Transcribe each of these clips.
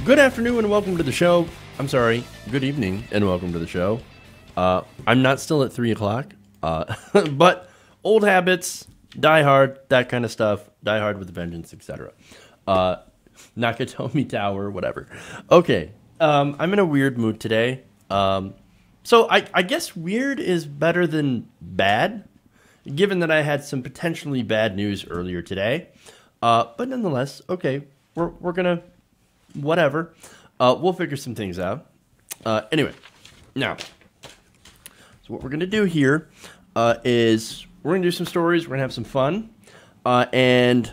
Good afternoon and welcome to the show. I'm sorry, good evening and welcome to the show. I'm not still at 3 o'clock, but old habits, die hard, that kind of stuff, die hard with a vengeance, etc. Nakatomi Tower, whatever. Okay, I'm in a weird mood today. So I guess weird is better than bad, given that I had some potentially bad news earlier today. But nonetheless, okay, we're gonna, whatever. We'll figure some things out. Anyway, now, so what we're gonna do here is we're gonna do some stories. We're gonna have some fun, and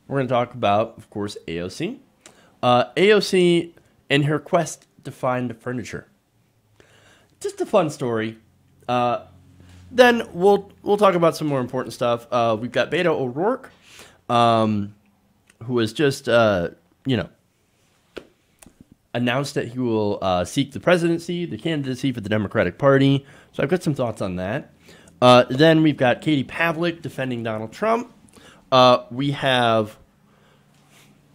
we're gonna talk about, of course, AOC. AOC and her quest to find furniture. Just a fun story. Then we'll talk about some more important stuff. We've got Beto O'Rourke, who has just announced that he will seek the presidency, the candidacy for the Democratic Party. So I've got some thoughts on that. Then we've got Katie Pavlik defending Donald Trump. We have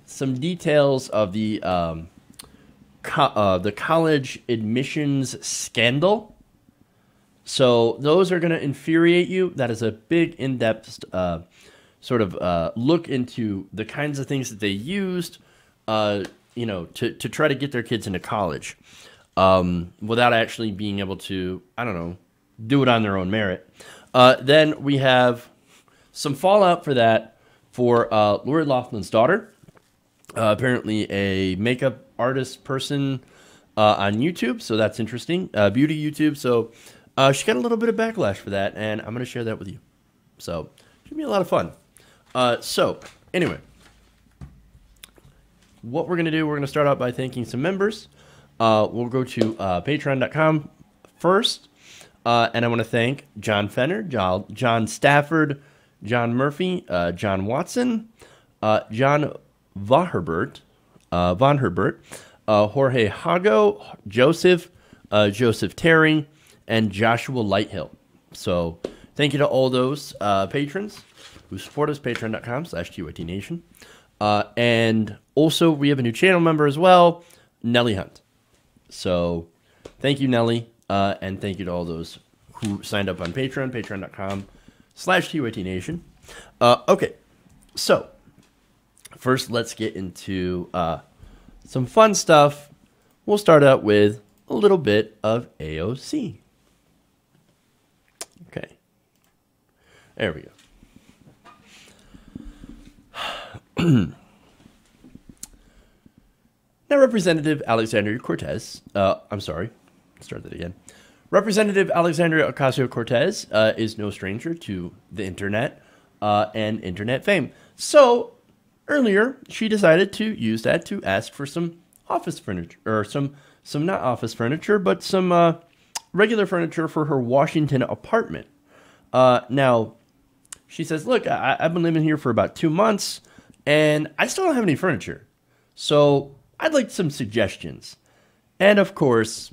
some details of the college admissions scandal. So those are going to infuriate you. That is a big, in-depth sort of look into the kinds of things that they used, to try to get their kids into college without actually being able to, do it on their own merit. Then we have some fallout for that for Lori Loughlin's daughter, apparently a makeup artist person on YouTube, so that's interesting, beauty YouTube, so she got a little bit of backlash for that, and I'm going to share that with you. So, it's going to be a lot of fun. So, anyway, what we're going to do, we're going to start out by thanking some members. We'll go to patreon.com first, and I want to thank John Fenner, John Stafford, John Murphy, John Watson, John Von Herbert, Jorge Hago, Joseph Terry, and Joshua Lighthill. So thank you to all those patrons who support us, patreon.com/TYTNation. And also we have a new channel member as well, Nellie Hunt. So thank you, Nellie, and thank you to all those who signed up on Patreon, patreon.com/TYTNation. Okay, so first let's get into some fun stuff. We'll start out with a little bit of AOC. Okay. There we go. Now, Representative Alexandria Cortez, start that again. Representative Alexandria Ocasio-Cortez is no stranger to the internet and internet fame. So, earlier, she decided to use that to ask for some office furniture, or some not office furniture, but some regular furniture for her Washington apartment. Now, she says, look, I've been living here for about 2 months, and I still don't have any furniture. So I'd like some suggestions. And, of course,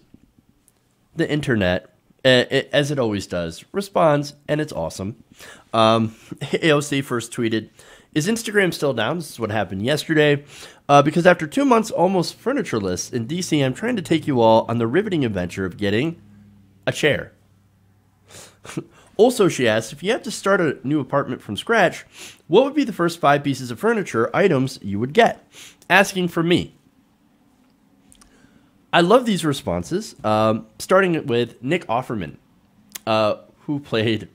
the internet, as it always does, responds, and it's awesome. AOC first tweeted, is Instagram still down? This is what happened yesterday. Because after 2 months almost furnitureless in DC, I'm trying to take you all on the riveting adventure of getting a chair. Also, she asked, if you had to start a new apartment from scratch, what would be the first 5 pieces of furniture items you would get? Asking for me. I love these responses, starting with Nick Offerman, who played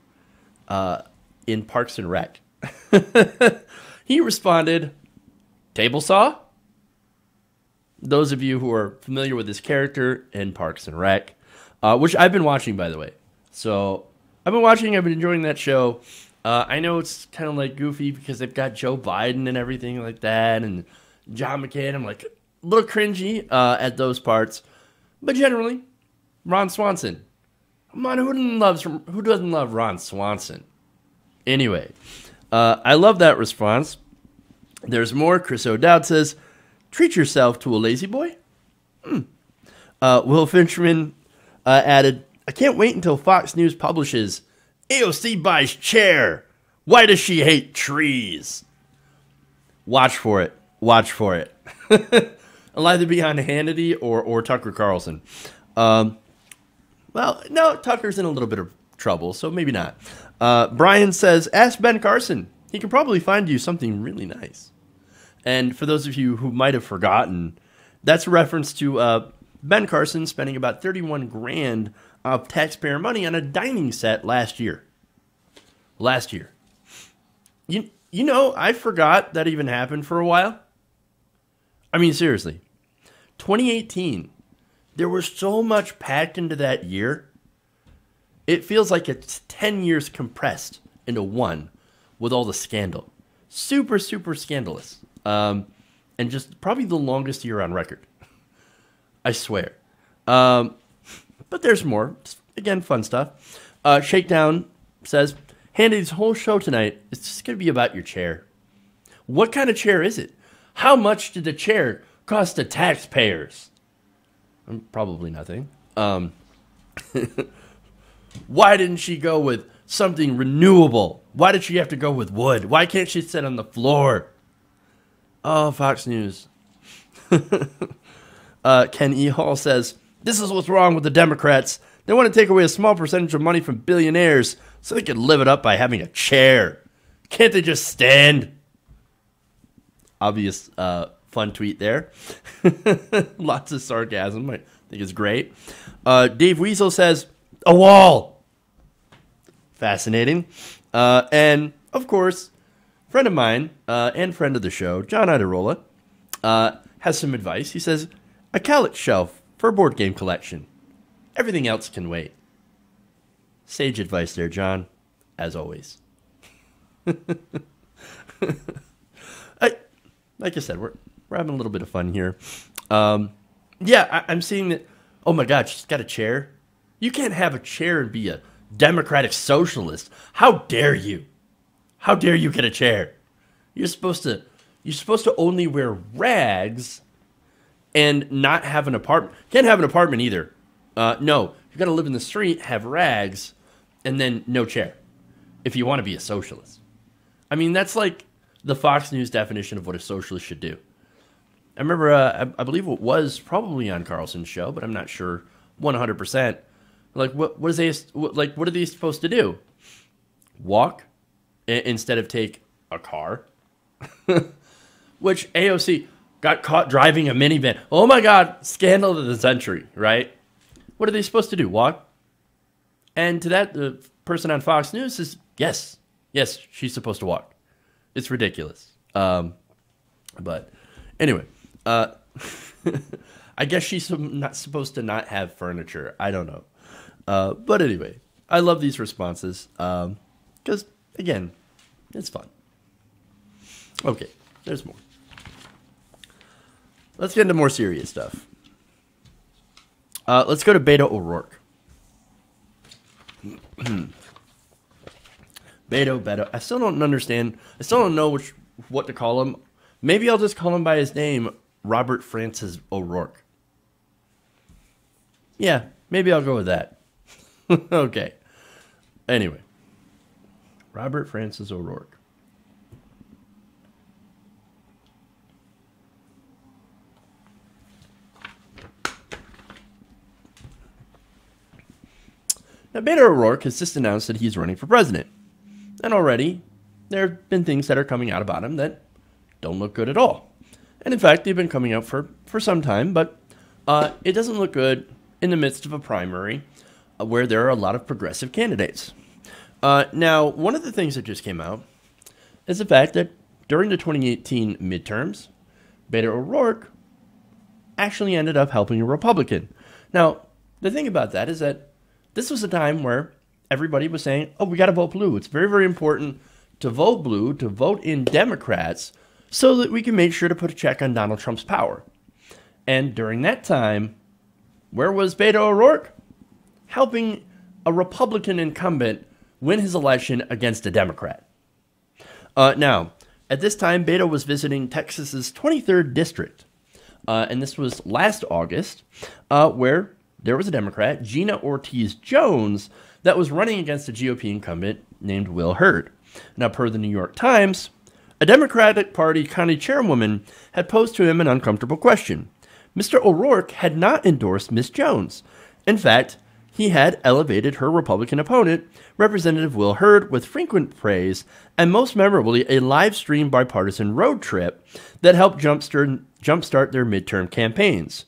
in Parks and Rec. He responded, table saw? Those of you who are familiar with this character in Parks and Rec, which I've been watching, by the way. So I've been watching, I've been enjoying that show. I know it's kind of like goofy because they've got Joe Biden and everything like that, and John McCain. I'm like a little cringy at those parts. But generally, Ron Swanson. Come on, who doesn't love Ron Swanson? Anyway, I love that response. There's more. Chris O'Dowd says, treat yourself to a lazy boy. Will Finchman added, I can't wait until Fox News publishes AOC buys chair. Why does she hate trees? Watch for it. Watch for it. It'll either be on Hannity or Tucker Carlson. Well, no, Tucker's in a little bit of trouble, so maybe not. Brian says, ask Ben Carson. He can probably find you something really nice. And for those of you who might have forgotten, that's a reference to Ben Carson spending about $31,000 of taxpayer money on a dining set last year. You know, I forgot that even happened for a while. I mean, seriously. 2018, there was so much packed into that year. It feels like it's 10 years compressed into one with all the scandal. Super, super scandalous. And just probably the longest year on record. I swear. But there's more. Again, fun stuff. Shakedown says, Handy's whole show tonight is just going to be about your chair. What kind of chair is it? How much did the chair cost the taxpayers? Probably nothing. Why didn't she go with something renewable? Why did she have to go with wood? Why can't she sit on the floor? Oh, Fox News. Ken E. Hall says, this is what's wrong with the Democrats. They want to take away a small percentage of money from billionaires so they can live it up by having a chair. Can't they just stand? Obvious fun tweet there. Lots of sarcasm. I think it's great. Dave Weasel says, a wall. Fascinating. And, of course, friend of mine and friend of the show, John Iderola, has some advice. He says, a Calyx shelf for a board game collection. Everything else can wait. Sage advice there, John, as always. Like I said, we're having a little bit of fun here. I'm seeing that, oh my God, she's got a chair. You can't have a chair and be a democratic socialist. How dare you? How dare you get a chair? You're supposed to only wear rags and not have an apartment. Can't have an apartment either. No, you got to live in the street, have rags, and then no chair. If you want to be a socialist. I mean, that's like the Fox News definition of what a socialist should do. I remember, I believe it was probably on Carlson's show, but I'm not sure 100%. Like, what are they supposed to do? Walk instead of take a car? Which AOC got caught driving a minivan. Oh my God, scandal of the century, right? What are they supposed to do? Walk? And to that, the person on Fox News says, yes, she's supposed to walk. It's ridiculous. But anyway, I guess she's not supposed to not have furniture. I don't know. But anyway, I love these responses because, again, it's fun. Okay, there's more. Let's get into more serious stuff. Let's go to Beto O'Rourke. Beto. I still don't understand. I still don't know what to call him. Maybe I'll just call him by his name, Robert Francis O'Rourke. Yeah, maybe I'll go with that. Okay. Anyway, Robert Francis O'Rourke. Now, Beto O'Rourke has just announced that he's running for president. And already, there have been things that are coming out about him that don't look good at all. And in fact, they've been coming out for some time, but it doesn't look good in the midst of a primary where there are a lot of progressive candidates. Now, one of the things that just came out is the fact that during the 2018 midterms, Beto O'Rourke actually ended up helping a Republican. Now, the thing about that is that this was a time where everybody was saying, oh, we got to vote blue. It's very, very important to vote blue, to vote in Democrats, so that we can make sure to put a check on Donald Trump's power. And during that time, where was Beto O'Rourke? Helping a Republican incumbent win his election against a Democrat. Now, at this time, Beto was visiting Texas's 23rd district. And this was last August, where there was a Democrat, Gina Ortiz Jones, that was running against a GOP incumbent named Will Hurd. Now, per the New York Times, a Democratic Party county chairwoman had posed to him an uncomfortable question. Mr. O'Rourke had not endorsed Miss Jones. In fact, he had elevated her Republican opponent, Representative Will Hurd, with frequent praise and most memorably a live-stream bipartisan road trip that helped jumpstart their midterm campaigns.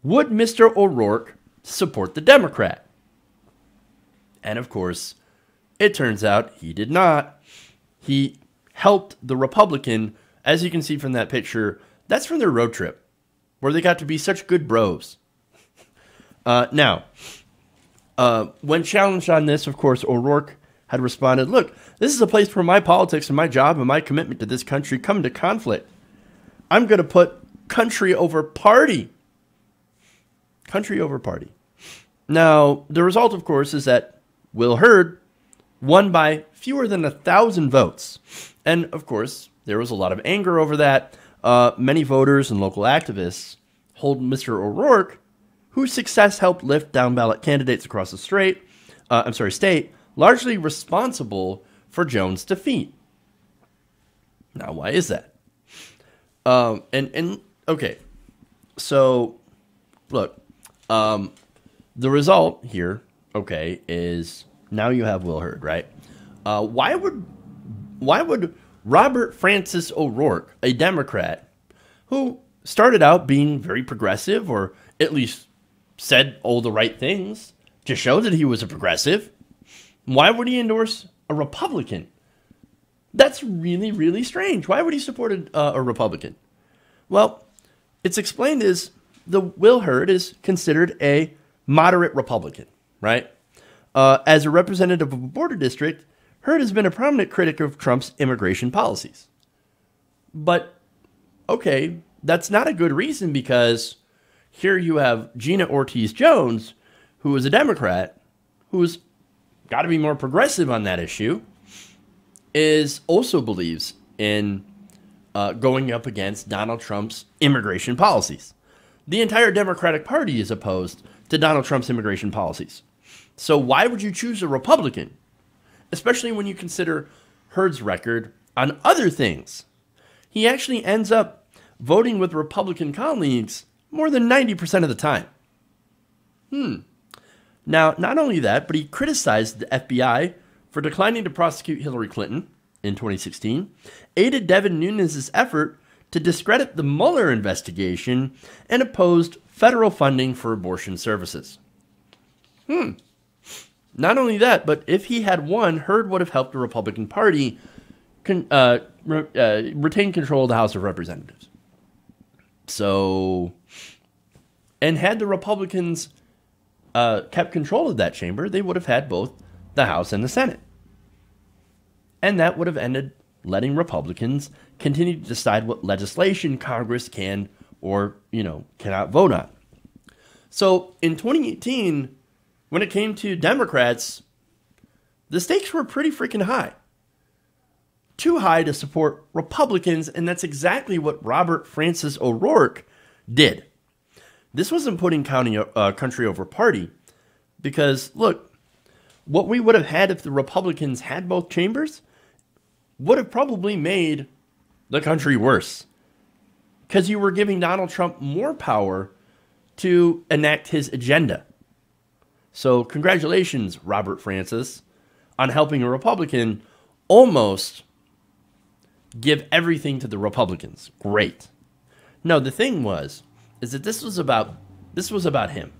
Would Mr. O'Rourke support the Democrat? And of course, it turns out he did not. He helped the Republican, as you can see from that picture. That's from their road trip, where they got to be such good bros. Now, when challenged on this, of course, O'Rourke had responded, "Look, this is a place where my politics and my job and my commitment to this country come into conflict. I'm going to put country over party." Country over party. Now, the result, of course, is that Will Hurd won by fewer than 1,000 votes. And, of course, there was a lot of anger over that. Many voters and local activists hold Mr. O'Rourke, whose success helped lift down-ballot candidates across the state, largely responsible for Jones' defeat. Now, why is that? Okay, so, look, the result here, okay, is now you have Will Hurd, right? Why would Robert Francis O'Rourke, a Democrat, who started out being very progressive, or at least said all the right things to show that he was a progressive, why would he endorse a Republican? That's really, really strange. Why would he support a Republican? Well, it's explained as the Will Hurd is considered a moderate Republican, right? As a representative of a border district, Hurd has been a prominent critic of Trump's immigration policies. But, okay, that's not a good reason, because here you have Gina Ortiz-Jones, who is a Democrat, who's got to be more progressive on that issue, also believes in going up against Donald Trump's immigration policies. The entire Democratic Party is opposed to Donald Trump's immigration policies. So why would you choose a Republican? Especially when you consider Hurd's record on other things. He actually ends up voting with Republican colleagues more than 90% of the time. Now, not only that, but he criticized the FBI for declining to prosecute Hillary Clinton in 2016, aided Devin Nunes' effort to discredit the Mueller investigation, and opposed federal funding for abortion services. Not only that, but if he had won, Hurd would have helped the Republican Party retain control of the House of Representatives. So, and had the Republicans kept control of that chamber, they would have had both the House and the Senate. And that would have ended letting Republicans continue to decide what legislation Congress can or, cannot vote on. So in 2018, when it came to Democrats, the stakes were pretty freaking high. Too high to support Republicans, and that's exactly what Robert Francis O'Rourke did. This wasn't putting country over party, because, look, what we would have had if the Republicans had both chambers would have probably made the country worse, because you were giving Donald Trump more power to enact his agenda. So congratulations, Robert Francis, on helping a Republican almost give everything to the Republicans. Great. No, the thing is that this was about him.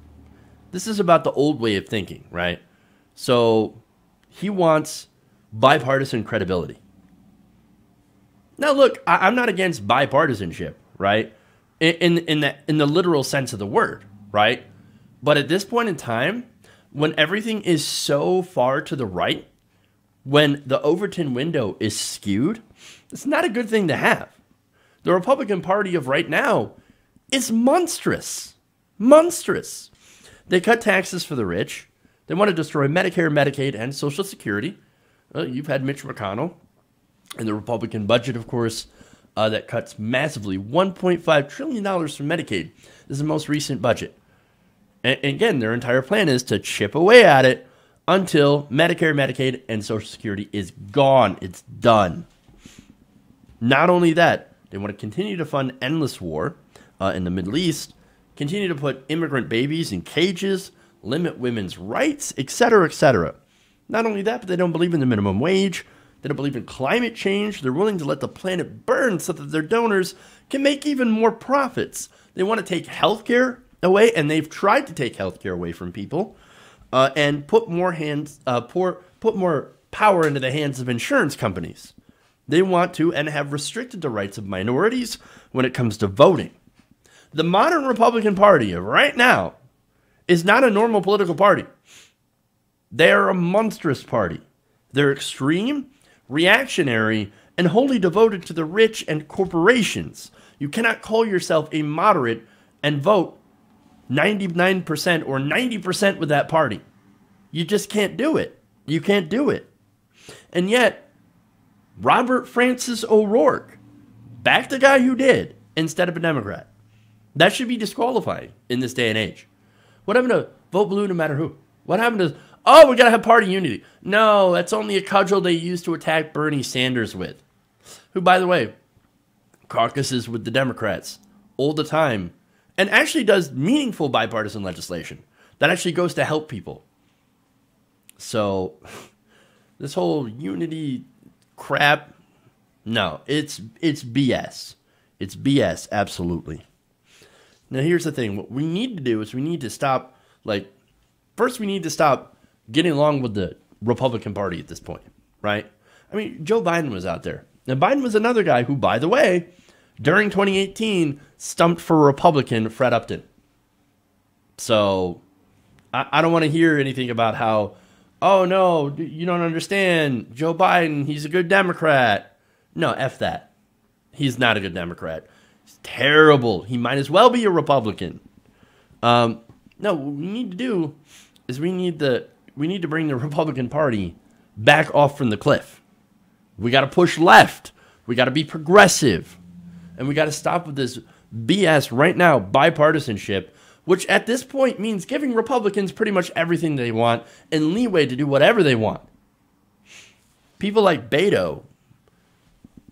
This is about the old way of thinking, right? So he wants bipartisan credibility. Now, look, I'm not against bipartisanship, right? In the literal sense of the word, right? But at this point in time, when everything is so far to the right, when the Overton window is skewed, it's not a good thing to have. The Republican Party of right now is monstrous. Monstrous. They cut taxes for the rich. They want to destroy Medicare, Medicaid, and Social Security. You've had Mitch McConnell and the Republican budget, of course, that cuts massively, $1.5 trillion from Medicaid. This is the most recent budget. And again, their entire plan is to chip away at it until Medicare, Medicaid, and Social Security is gone. It's done. Not only that, they want to continue to fund endless war in the Middle East, continue to put immigrant babies in cages, limit women's rights, etc., etc. Not only that, but they don't believe in the minimum wage. They don't believe in climate change. They're willing to let the planet burn so that their donors can make even more profits. They want to take healthcare away, and they've tried to take healthcare away from people, and put more power into the hands of insurance companies. They want to and have restricted the rights of minorities when it comes to voting. The modern Republican Party of right now is not a normal political party. They are a monstrous party. They're extreme, reactionary, and wholly devoted to the rich and corporations. You cannot call yourself a moderate and vote 99% or 90% with that party. You just can't do it. You can't do it. And yet, Robert Francis O'Rourke backed the guy who did instead of a Democrat. That should be disqualifying in this day and age. What happened to vote blue no matter who? What happened to, oh, we got to have party unity? No, that's only a cudgel they used to attack Bernie Sanders with, who, by the way, caucuses with the Democrats all the time and actually does meaningful bipartisan legislation that actually goes to help people. So this whole unity crap, no, it's BS. It's BS, absolutely. Now, here's the thing. What we need to do is we need to stop, first we need to stop getting along with the Republican Party at this point, right? I mean, Joe Biden was out there. Now, Biden was another guy who, by the way, during 2018, stumped for Republican Fred Upton. So, I don't want to hear anything about how, oh, no, you don't understand. Joe Biden, he's a good Democrat. No, F that. He's not a good Democrat. He's terrible. He might as well be a Republican. No, what we need to do is we need to bring the Republican Party back off from the cliff. We got to push left. We got to be progressive. And we got to stop with this BS right now, bipartisanship, which at this point means giving Republicans pretty much everything they want and leeway to do whatever they want. People like Beto,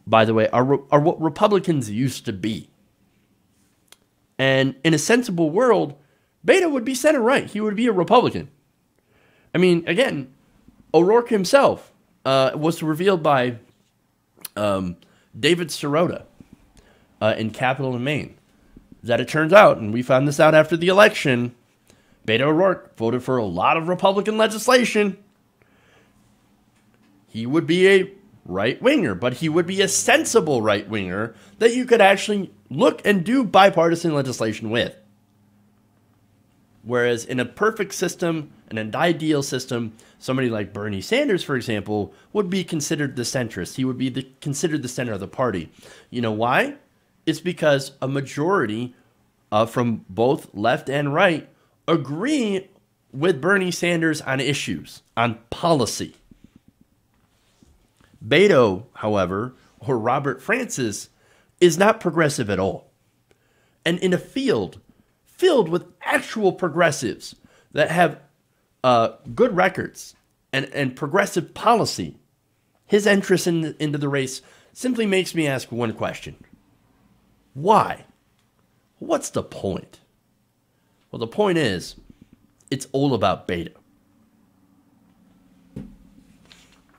by the way, are what Republicans used to be. And in a sensible world, Beto would be center-right. He would be a Republican. I mean, again, O'Rourke himself was revealed by David Sirota in Capitol in Maine. That it turns out, and we found this out after the election, Beto O'Rourke voted for a lot of Republican legislation. He would be a right-winger, but he would be a sensible right-winger that you could actually look and do bipartisan legislation with. Whereas in a perfect system, in an ideal system, somebody like Bernie Sanders, for example, would be considered the centrist. He would be considered the center of the party. You know why? It's because a majority from both left and right agree with Bernie Sanders on issues, on policy. Beto, however, or Robert Francis, is not progressive at all. And in a field filled with actual progressives that have good records and progressive policy, his entrance into the race simply makes me ask one question. Why? What's the point? Well, the point is, it's all about Beto.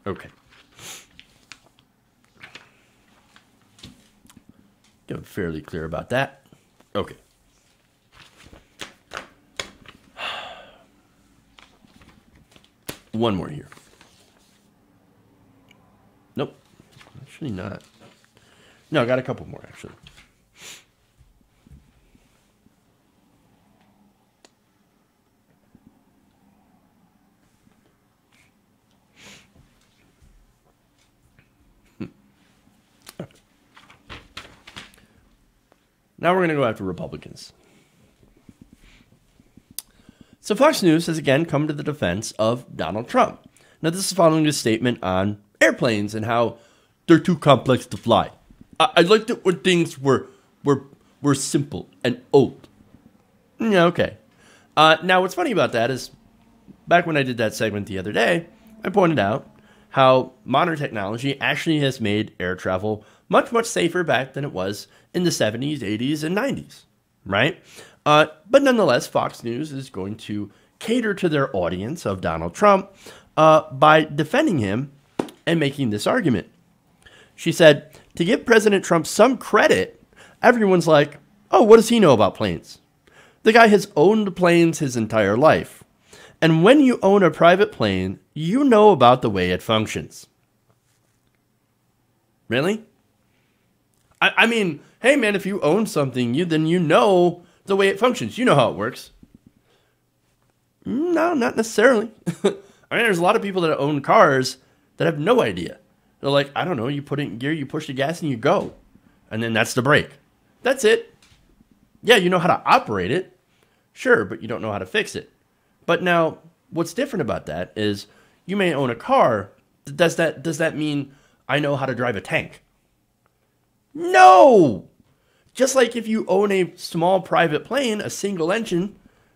Okay. I'm fairly clear about that. Okay. One more here. Nope. Actually not. No, I got a couple more, actually. Now we're going to go after Republicans. So Fox News has again come to the defense of Donald Trump. Now this is following his statement on airplanes and how they're too complex to fly. I liked it when things were simple and old. Yeah, okay. Now what's funny about that is, back when I did that segment the other day, I pointed out how modern technology actually has made air travel much, much safer back than it was in the 70s, 80s, and 90s, right? But nonetheless, Fox News is going to cater to their audience of Donald Trump by defending him and making this argument. She said, to give President Trump some credit, everyone's like, oh, what does he know about planes? The guy has owned planes his entire life. And when you own a private plane, you know about the way it functions. Really? I mean, hey man, if you own something, then you know the way it functions. You know how it works. No, not necessarily. I mean, there's a lot of people that own cars that have no idea. They're like, I don't know, you put it in gear, you push the gas, and you go. And then that's the brake. That's it. Yeah, you know how to operate it. Sure, but you don't know how to fix it. But now, what's different about that is you may own a car. Does that mean I know how to drive a tank? No! Just like if you own a small private plane, a single engine,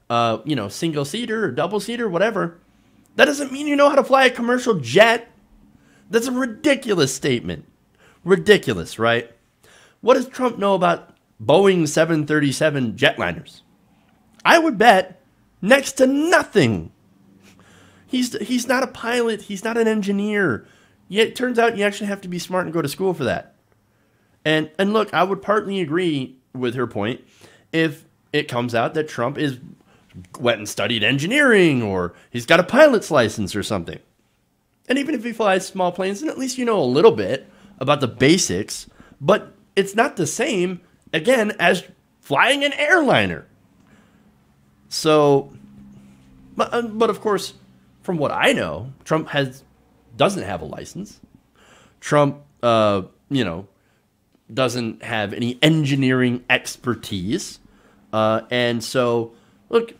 single seater or double seater, whatever, that doesn't mean you know how to fly a commercial jet. That's a ridiculous statement. Ridiculous, right? What does Trump know about Boeing 737 jetliners? I would bet next to nothing. He's not a pilot. He's not an engineer. Yet it turns out you actually have to be smart and go to school for that. And look, I would partly agree with her point if it comes out that Trump went and studied engineering or he's got a pilot's license or something. And even if he flies small planes, then at least you know a little bit about the basics. But it's not the same, again, as flying an airliner. So, but of course, from what I know, Trump doesn't have a license. Trump, doesn't have any engineering expertise. And so, look,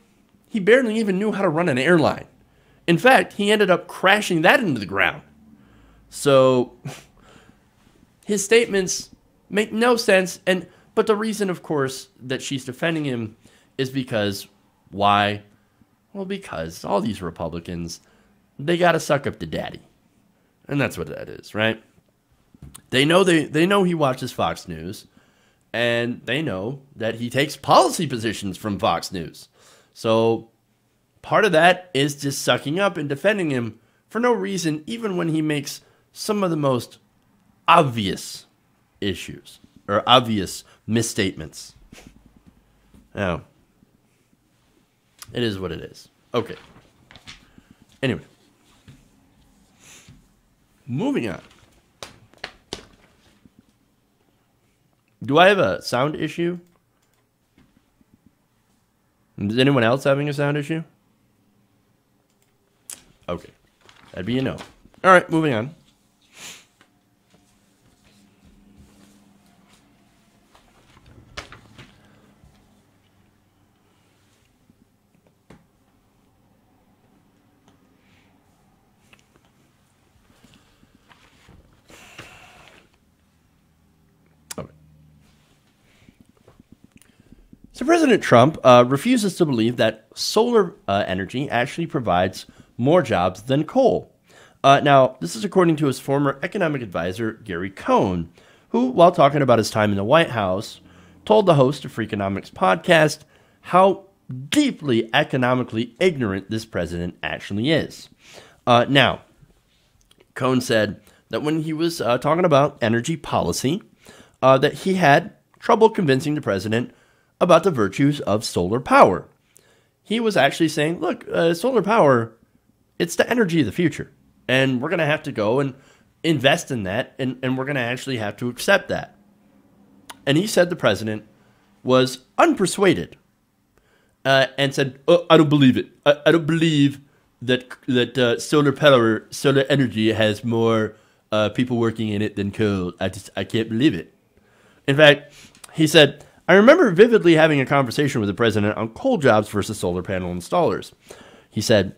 he barely even knew how to run an airline. In fact, he ended up crashing that into the ground. So, his statements make no sense. But the reason, of course, that she's defending him is because, why? Well, because all these Republicans, they got to suck up to daddy. And that's what that is, right? They know he watches Fox News, and they know that he takes policy positions from Fox News. So part of that is just sucking up and defending him for no reason, even when he makes some of the most obvious issues or obvious misstatements. Now, it is what it is. Okay. Anyway. Moving on. Do I have a sound issue? Is anyone else having a sound issue? Okay. That'd be a no. All right, moving on. So President Trump refuses to believe that solar energy actually provides more jobs than coal. Now, this is according to his former economic advisor, Gary Cohn, who, while talking about his time in the White House, told the host of Freakonomics podcast how deeply economically ignorant this president actually is. Now, Cohn said that when he was talking about energy policy, that he had trouble convincing the president about the virtues of solar power. He was actually saying, look, solar power, it's the energy of the future. And we're going to have to go and invest in that, and we're going to actually have to accept that. And he said the president was unpersuaded and said, oh, I don't believe it. I don't believe that solar energy has more people working in it than coal. I can't believe it. In fact, he said, I remember vividly having a conversation with the president on coal jobs versus solar panel installers. He said,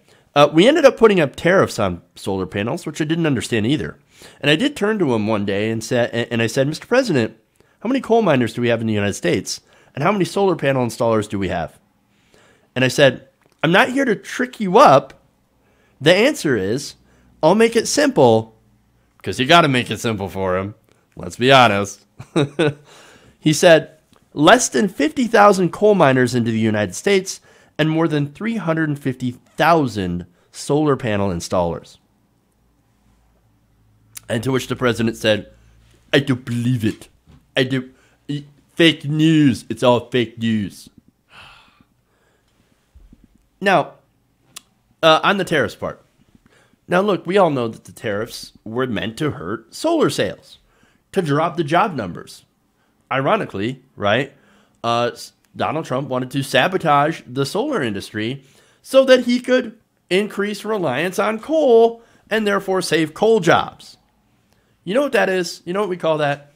we ended up putting up tariffs on solar panels, which I didn't understand either. And I did turn to him one day and I said, Mr. President, how many coal miners do we have in the United States? And how many solar panel installers do we have? And I said, I'm not here to trick you up. The answer is, I'll make it simple, because you got to make it simple for him. Let's be honest. He said, less than 50,000 coal miners into the United States, and more than 350,000 solar panel installers. And to which the president said, I don't believe it. I do. Fake news. It's all fake news. Now, on the tariffs part. Now, look, we all know that the tariffs were meant to hurt solar sales, to drop the job numbers. Ironically, right, Donald Trump wanted to sabotage the solar industry so that he could increase reliance on coal and therefore save coal jobs. You know what that is? You know what we call that?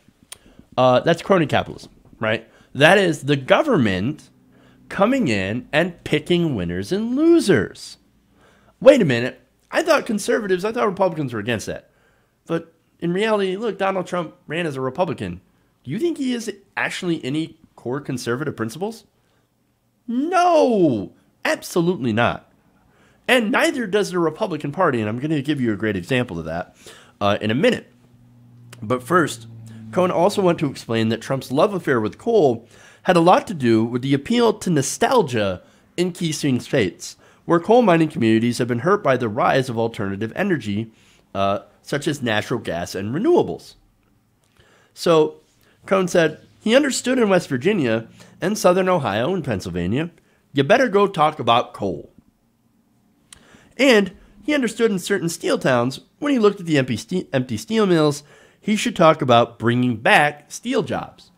That's crony capitalism, right? That is the government coming in and picking winners and losers. Wait a minute. I thought Republicans were against that. But in reality, look, Donald Trump ran as a Republican. Do you think he has actually any core conservative principles? No, absolutely not. And neither does the Republican Party, and I'm going to give you a great example of that in a minute. But first, Cohen also went to explain that Trump's love affair with coal had a lot to do with the appeal to nostalgia in key swing states, where coal mining communities have been hurt by the rise of alternative energy, such as natural gas and renewables. So, Cohen said, he understood in West Virginia and southern Ohio and Pennsylvania, you better go talk about coal. And he understood in certain steel towns, when he looked at the empty steel mills, he should talk about bringing back steel jobs.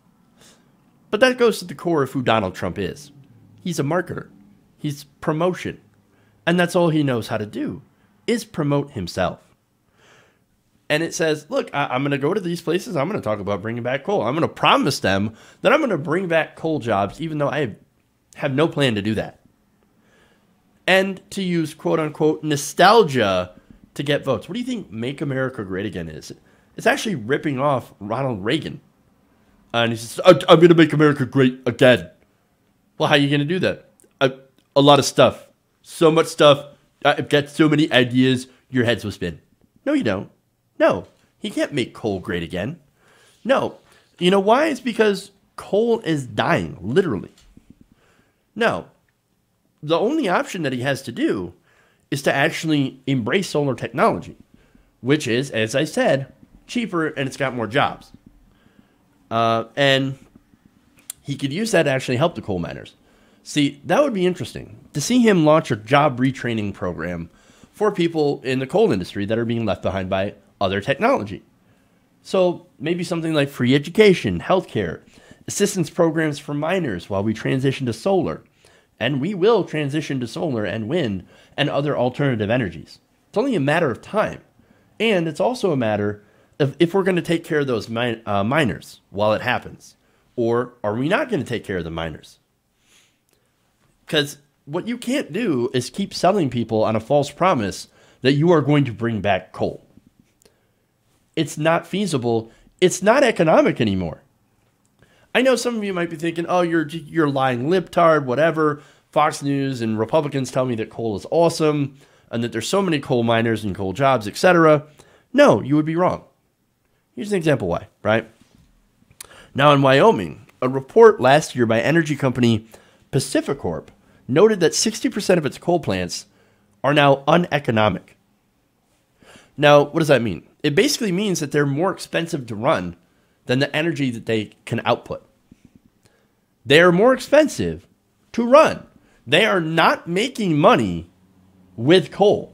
But that goes to the core of who Donald Trump is. He's a marketer. He's promotion. And that's all he knows how to do, is promote himself. And it says, look, I'm going to go to these places. I'm going to talk about bringing back coal. I'm going to promise them that I'm going to bring back coal jobs, even though I have no plan to do that. And to use quote-unquote nostalgia to get votes. What do you think Make America Great Again is? It's actually ripping off Ronald Reagan. And he says, I'm going to make America great again. Well, how are you going to do that? A lot of stuff. So much stuff. I've got so many ideas, your heads will spin. No, you don't. No, he can't make coal great again. No. You know why? It's because coal is dying, literally. No. The only option that he has to do is to actually embrace solar technology, which is, as I said, cheaper and it's got more jobs. And he could use that to actually help the coal miners. See, that would be interesting to see him launch a job retraining program for people in the coal industry that are being left behind by other technology. So maybe something like free education, healthcare, assistance programs for miners while we transition to solar. And we will transition to solar and wind and other alternative energies. It's only a matter of time. And it's also a matter of if we're going to take care of those miners while it happens. Or are we not going to take care of the miners? Because what you can't do is keep selling people on a false promise that you are going to bring back coal. It's not feasible. It's not economic anymore. I know some of you might be thinking, oh, you're lying libtard, whatever. Fox News and Republicans tell me that coal is awesome and that there's so many coal miners and coal jobs, etc. No, you would be wrong. Here's an example why, right? Now in Wyoming, a report last year by energy company Pacificorp noted that 60% of its coal plants are now uneconomic. Now, what does that mean? It basically means that they're more expensive to run than the energy that they can output. They are more expensive to run. They are not making money with coal.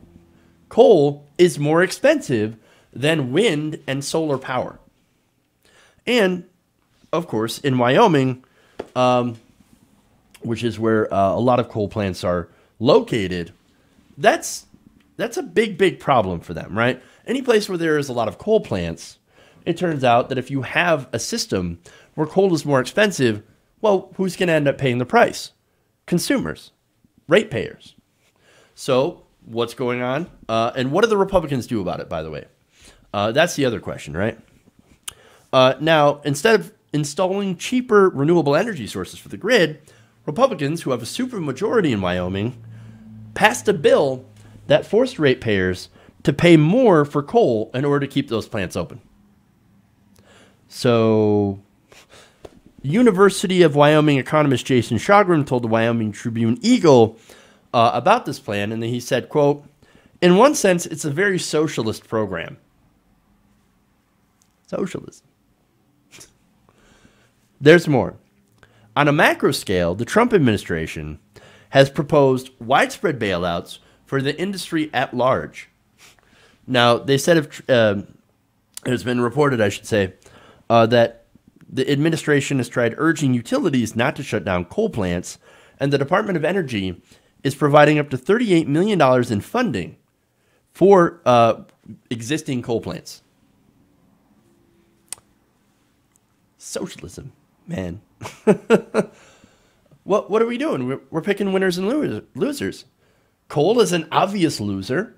Coal is more expensive than wind and solar power. And, of course, in Wyoming, which is where a lot of coal plants are located, that's a big, big problem for them, right? Any place where there is a lot of coal plants, it turns out that if you have a system where coal is more expensive, well, who's going to end up paying the price? Consumers, ratepayers. So what's going on? And what do the Republicans do about it, by the way? That's the other question, right? Now, instead of installing cheaper renewable energy sources for the grid, Republicans, who have a supermajority in Wyoming, passed a bill that forced ratepayers to pay more for coal in order to keep those plants open. So University of Wyoming economist Jason Shogren told the Wyoming Tribune Eagle about this plan, and he said, quote, "In one sense, it's a very socialist program." Socialism. There's more. On a macro scale, the Trump administration has proposed widespread bailouts for the industry at large. Now, they said, it has been reported, I should say, that the administration has tried urging utilities not to shut down coal plants, and the Department of Energy is providing up to $38 million in funding for existing coal plants. Socialism, man. What are we doing? We're picking winners and losers. Coal is an obvious loser.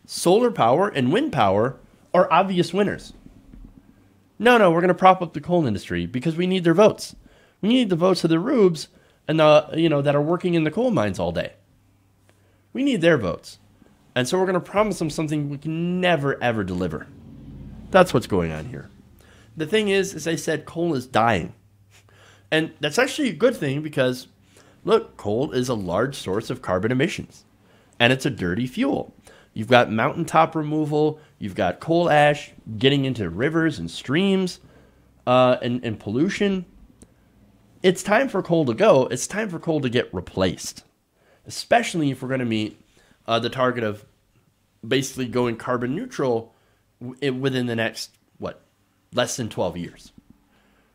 Solar power and wind power are obvious winners. No, we're going to prop up the coal industry because we need their votes. We need the votes of the rubes and that are working in the coal mines all day. We need their votes. And so we're going to promise them something we can never, ever deliver. That's what's going on here. The thing is, as I said, coal is dying. And that's actually a good thing because, look, coal is a large source of carbon emissions. And it's a dirty fuel. You've got mountaintop removal. You've got coal ash getting into rivers and streams and pollution. It's time for coal to go. It's time for coal to get replaced, especially if we're going to meet the target of basically going carbon neutral within the next, less than 12 years.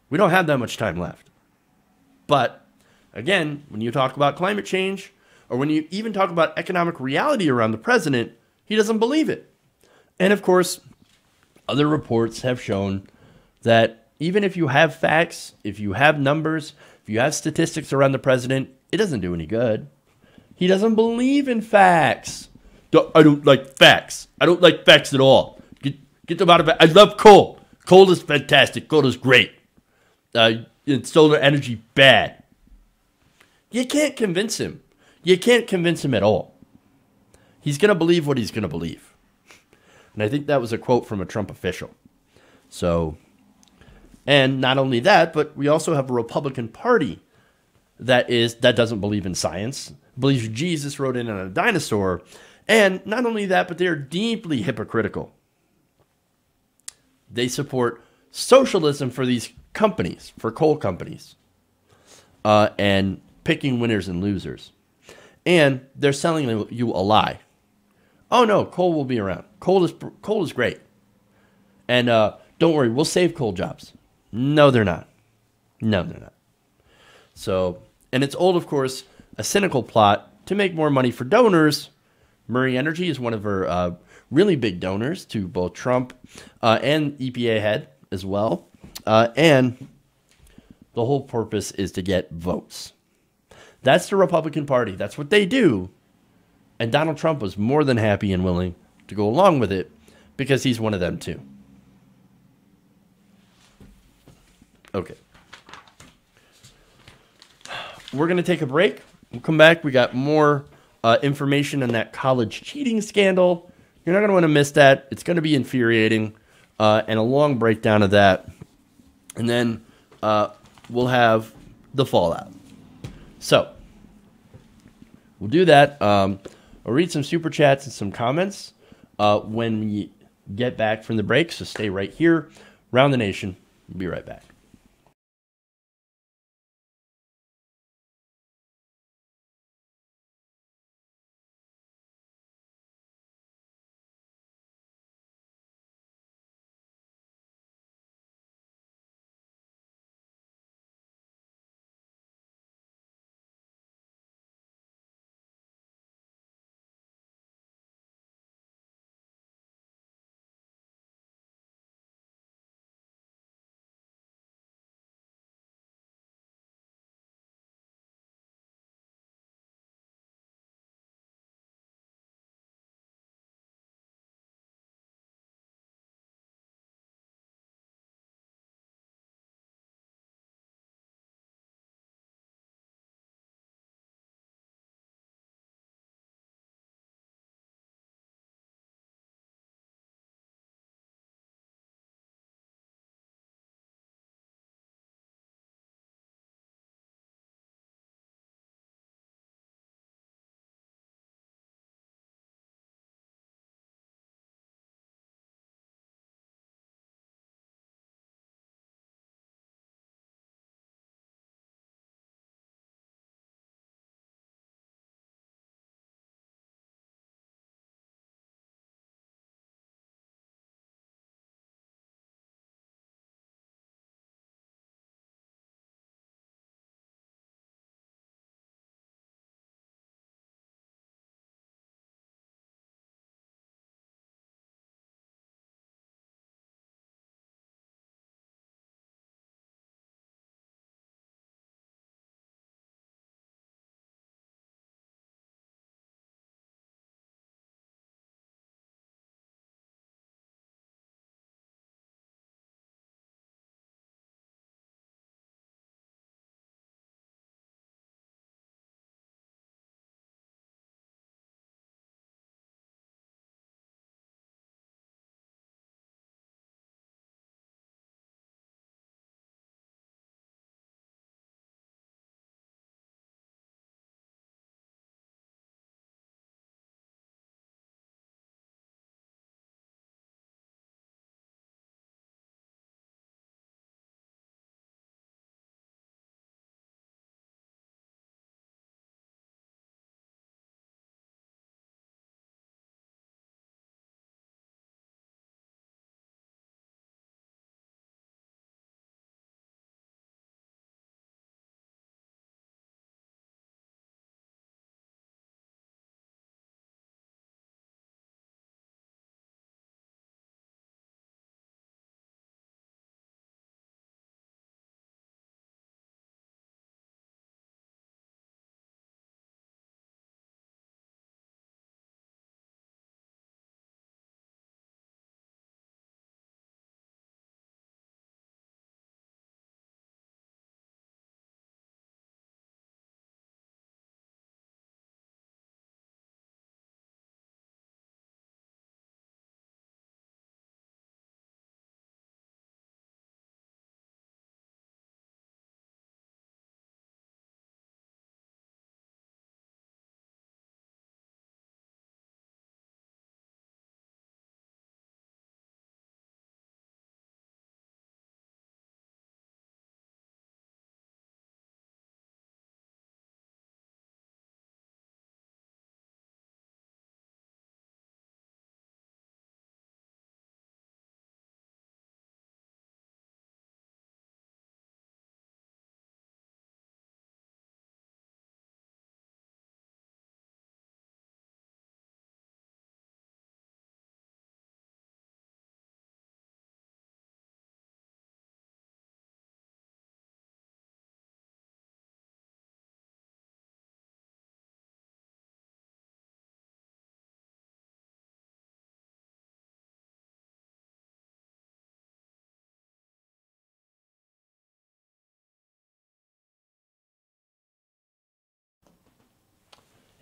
We don't have that much time left. But, again, when you talk about climate change, or when you even talk about economic reality around the president, he doesn't believe it. And, of course, other reports have shown that even if you have facts, if you have numbers, if you have statistics around the president, it doesn't do any good. He doesn't believe in facts. I don't like facts. I don't like facts at all. Get them out of it. I love coal. Coal is fantastic. Coal is great. Solar energy, bad. You can't convince him. You can't convince him at all. He's going to believe what he's going to believe. And I think that was a quote from a Trump official. So, and not only that, but we also have a Republican Party that doesn't believe in science, believes Jesus rode in on a dinosaur, and not only that, but they're deeply hypocritical. They support socialism for these companies, for coal companies, and picking winners and losers. And they're selling you a lie. Oh no, coal will be around. Coal is great. And don't worry, we'll save coal jobs. No, they're not. No, they're not. So, and it's all, of course, a cynical plot to make more money for donors. Murray Energy is one of her really big donors to both Trump and EPA head as well. And the whole purpose is to get votes. That's the Republican Party. That's what they do. And Donald Trump was more than happy and willing to go along with it because he's one of them too. Okay. We're going to take a break. We'll come back. We got more information on that college cheating scandal. You're not going to want to miss that. It's going to be infuriating, and a long breakdown of that. And then we'll have the fallout. So we'll do that. I'll read some super chats and some comments when we get back from the break. So stay right here. Round the Nation. We'll be right back.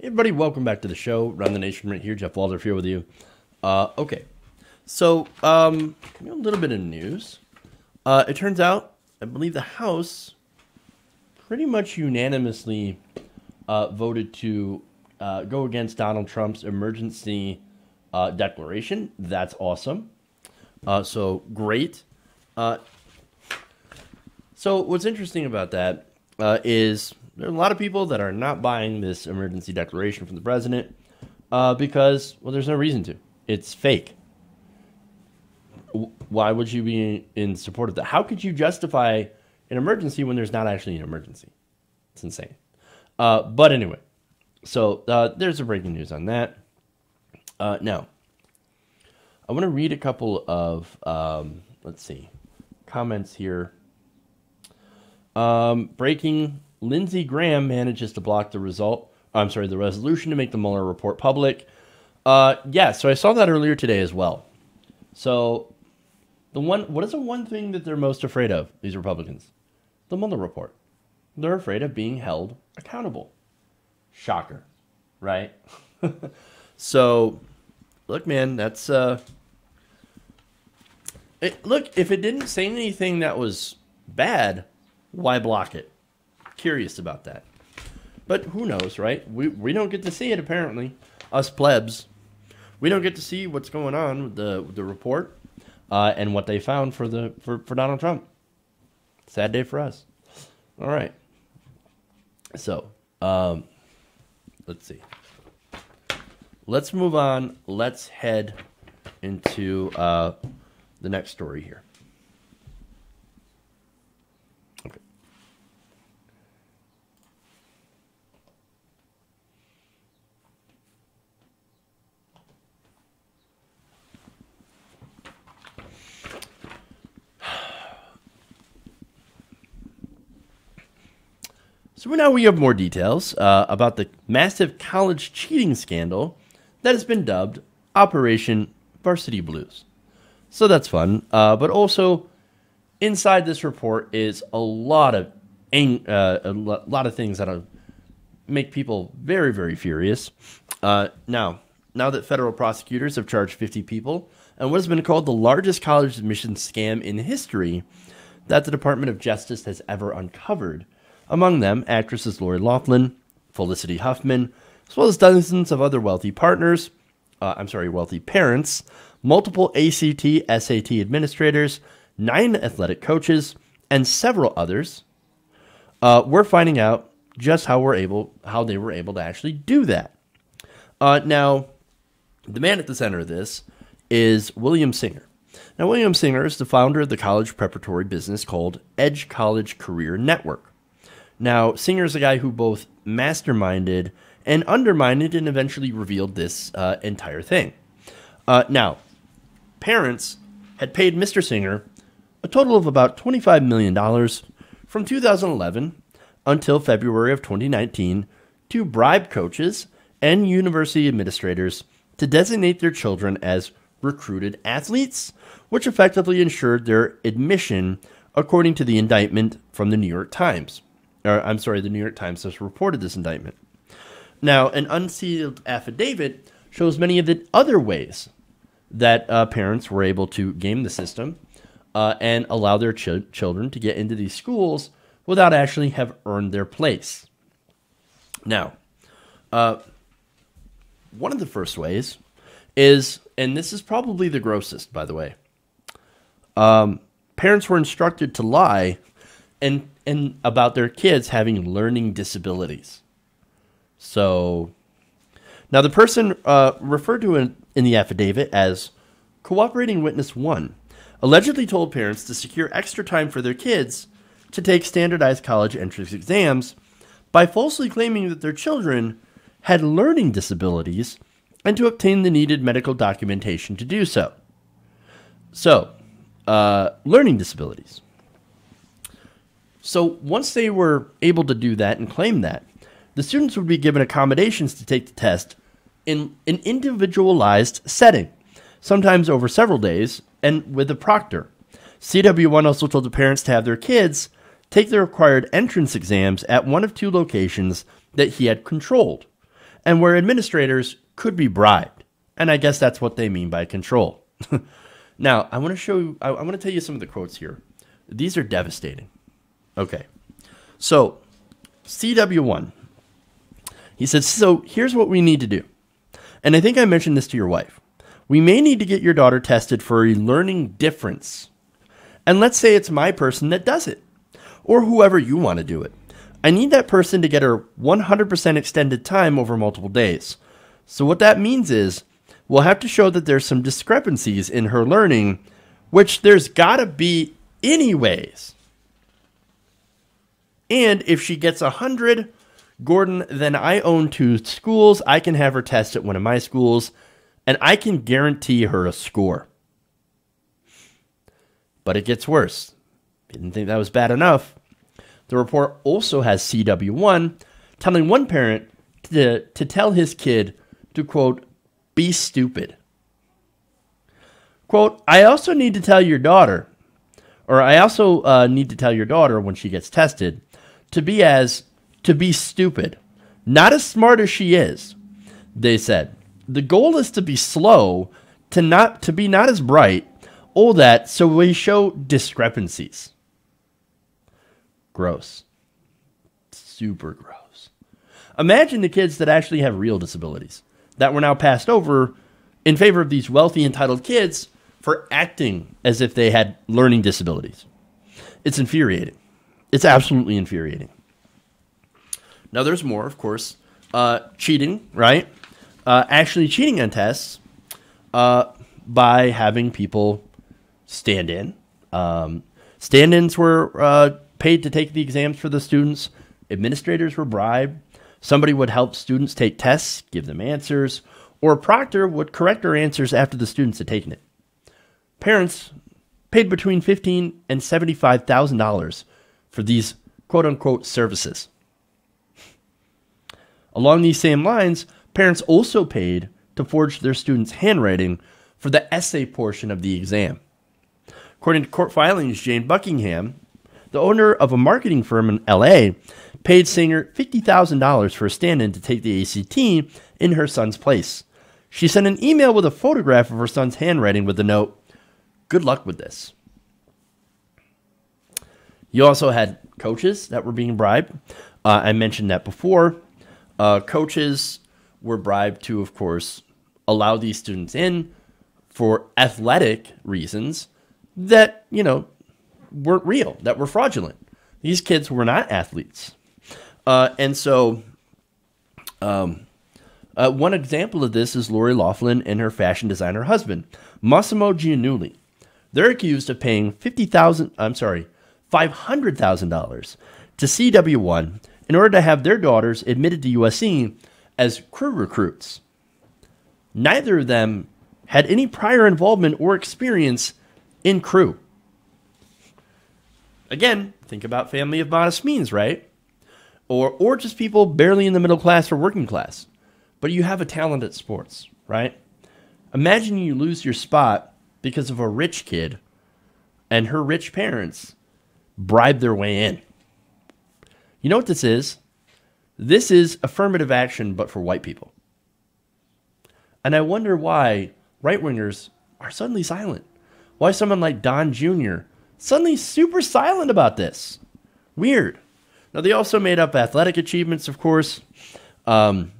Hey everybody, welcome back to the show. Run the Nation right here. Jeff Waldorf here with you. Okay, so a little bit of news. It turns out, I believe the House pretty much unanimously voted to go against Donald Trump's emergency declaration. That's awesome. So great. So what's interesting about that is there are a lot of people that are not buying this emergency declaration from the president because, well, there's no reason to. It's fake. Why would you be in support of that? How could you justify an emergency when there's not actually an emergency? It's insane. But anyway, so there's a breaking news on that. Now, I want to read a couple of, comments here. Breaking: Lindsey Graham manages to block the the resolution to make the Mueller report public. So I saw that earlier today as well. So what is the one thing that they're most afraid of, these Republicans? The Mueller report. They're afraid of being held accountable. Shocker, right? So, look, man, that's look, if it didn't say anything that was bad, why block it? Curious about that. But who knows, right? We don't get to see it, apparently. Us plebs. We don't get to see what's going on with the report and what they found for Donald Trump. Sad day for us. All right. So, let's see. Let's move on. Let's head into the next story here. Okay. So now we have more details about the massive college cheating scandal that has been dubbed Operation Varsity Blues. So that's fun. But also, inside this report is a lot of things that'll make people very, very furious. Now that federal prosecutors have charged 50 people and what has been called the largest college admissions scam in history that the Department of Justice has ever uncovered. Among them, actresses Lori Loughlin, Felicity Huffman, as well as dozens of other wealthy parents, multiple ACT, SAT administrators, 9 athletic coaches, and several others. We're finding out just how they were able to actually do that. Now, the man at the center of this is William Singer. Now, William Singer is the founder of the college preparatory business called Edge College Career Network. Now, Singer is a guy who both masterminded and undermined and eventually revealed this entire thing. Now, parents had paid Mr. Singer a total of about $25 million from 2011 until February of 2019 to bribe coaches and university administrators to designate their children as recruited athletes, which effectively ensured their admission according to the indictment from the New York Times. The New York Times has reported this indictment. Now, an unsealed affidavit shows many of the other ways that parents were able to game the system and allow their children to get into these schools without actually have earned their place. Now, one of the first ways is, and this is probably the grossest, by the way, parents were instructed to lie and about their kids having learning disabilities. So, now the person referred to in the affidavit as Cooperating Witness 1 allegedly told parents to secure extra time for their kids to take standardized college entrance exams by falsely claiming that their children had learning disabilities and to obtain the needed medical documentation to do so. So, learning disabilities. So once they were able to do that and claim that, the students would be given accommodations to take the test in an individualized setting, sometimes over several days, and with a proctor. CW1 also told the parents to have their kids take the required entrance exams at one of 2 locations that he had controlled, and where administrators could be bribed. And I guess that's what they mean by control. Now, I want to tell you some of the quotes here. These are devastating. Okay. So, CW1. He said, so here's what we need to do. And I think I mentioned this to your wife. We may need to get your daughter tested for a learning difference. And let's say it's my person that does it, or whoever you want to do it. I need that person to get her 100% extended time over multiple days. So what that means is we'll have to show that there's some discrepancies in her learning, which there's got to be anyways. And if she gets 100, Gordon, then I own 2 schools. I can have her test at one of my schools, and I can guarantee her a score. But it gets worse. Didn't think that was bad enough. The report also has CW1 telling one parent to tell his kid to, quote, be stupid. Quote, I also need to tell your daughter when she gets tested to be stupid, not as smart as she is. They said the goal is to be slow, to be not as bright, all that, so we show discrepancies. Gross. Super gross. Imagine the kids that actually have real disabilities that were now passed over in favor of these wealthy, entitled kids for acting as if they had learning disabilities. It's infuriating. It's absolutely infuriating. Now, there's more, of course. Cheating, right? Actually cheating on tests by having people stand in. Stand-ins were paid to take the exams for the students. Administrators were bribed. Somebody would help students take tests, give them answers, or a proctor would correct their answers after the students had taken it. Parents paid between $15,000 and $75,000 for these quote-unquote services. Along these same lines, parents also paid to forge their students' handwriting for the essay portion of the exam. According to court filings, Jane Buckingham, the owner of a marketing firm in L.A., paid Singer $50,000 for a stand-in to take the ACT in her son's place. She sent an email with a photograph of her son's handwriting with the note, good luck with this. You also had coaches that were being bribed. I mentioned that before. Coaches were bribed to, of course, allow these students in for athletic reasons that, weren't real, that were fraudulent. These kids were not athletes. And so one example of this is Lori Loughlin and her fashion designer husband, Massimo Giannulli. They're accused of paying $500,000 to CW1 in order to have their daughters admitted to USC as crew recruits. Neither of them had any prior involvement or experience in crew. Again, think about family of modest means, right? Or just people barely in the middle class or working class. But you have a talent at sports, right? Imagine you lose your spot because of a rich kid and her rich parents bribe their way in. You know what this is? This is affirmative action, but for white people. And I wonder why right-wingers are suddenly silent. Why someone like Don Jr. suddenly super silent about this. Weird. Now, they also made up athletic achievements, of course. Instance,